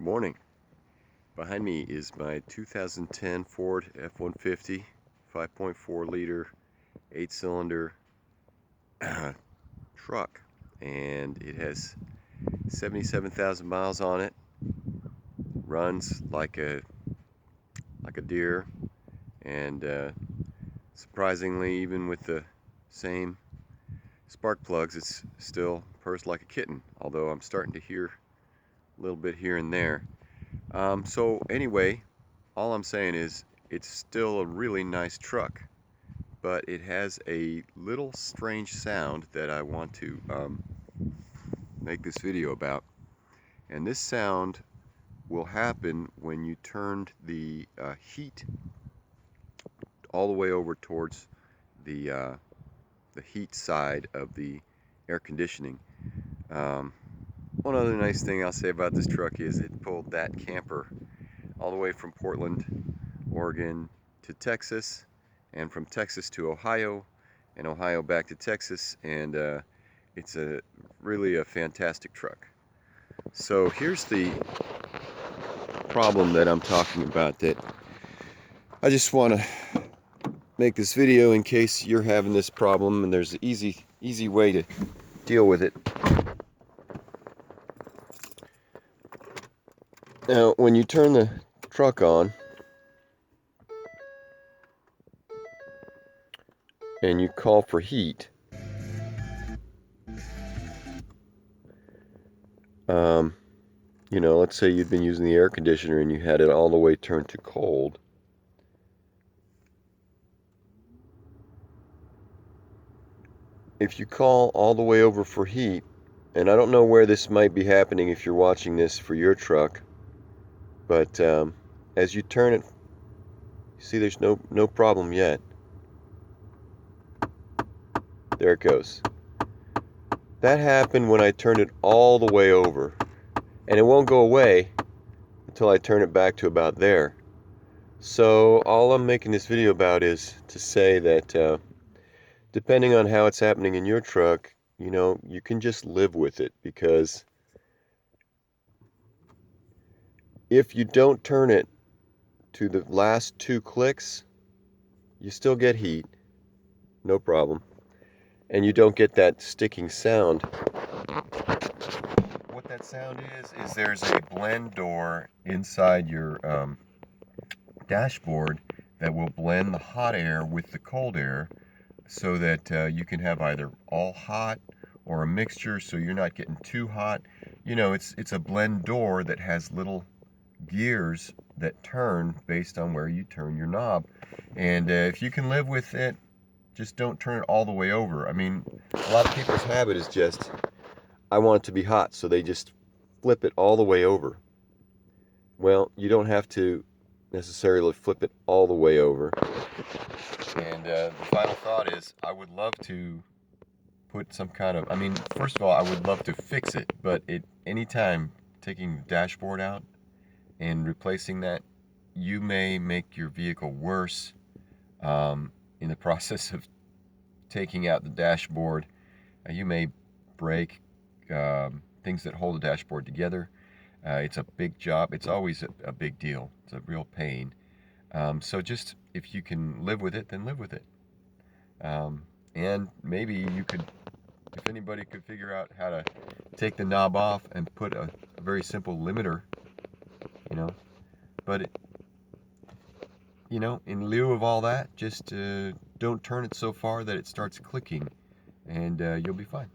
morning. Behind me is my 2010 Ford F-150 5.4 liter 8-cylinder truck, and it has 77,000 miles on it. Runs like a deer, and surprisingly, even with the same spark plugs, it's still purrs like a kitten, although I'm starting to hear a little bit here and there. So anyway, all I'm saying is it's still a really nice truck, but it has a little strange sound that I want to make this video about. And this sound will happen when you turned the heat all the way over towards the heat side of the air conditioning. One other nice thing I'll say about this truck is it pulled that camper all the way from Portland, Oregon to Texas, and from Texas to Ohio, and Ohio back to Texas, and it's really a fantastic truck. So here's the problem that I'm talking about, that I just want to make this video in case you're having this problem, and there's an easy way to deal with it. Now, when you turn the truck on and you call for heat, you know, let's say you'd been using the air conditioner and you had it all the way turned to cold. If you call all the way over for heat, and I don't know where this might be happening if you're watching this for your truck, but as you turn it, see, there's no problem yet. There it goes. That happened when I turned it all the way over, and it won't go away until I turn it back to about there. So all I'm making this video about is to say that depending on how it's happening in your truck, you know, you can just live with it, because if you don't turn it to the last 2 clicks, you still get heat, no problem, and you don't get that sticking sound. What that sound is there's a blend door inside your dashboard that will blend the hot air with the cold air, so that you can have either all hot or a mixture, so you're not getting too hot. You know, it's a blend door that has little gears that turn based on where you turn your knob, and if you can live with it, just don't turn it all the way over. I mean, a lot of people's habit is just, I want it to be hot, so they just flip it all the way over. Well, you don't have to necessarily flip it all the way over. And the final thought is, I would love to put some kind of, I mean, first of all, I would love to fix it, but anytime taking the dashboard out and replacing that, you may make your vehicle worse in the process of taking out the dashboard. You may break things that hold the dashboard together. It's a big job. It's always a big deal. It's a real pain. So just, if you can live with it, then live with it. And maybe you could, if anybody could figure out how to take the knob off and put a very simple limiter, you know, but you know, in lieu of all that, just don't turn it so far that it starts clicking, and you'll be fine.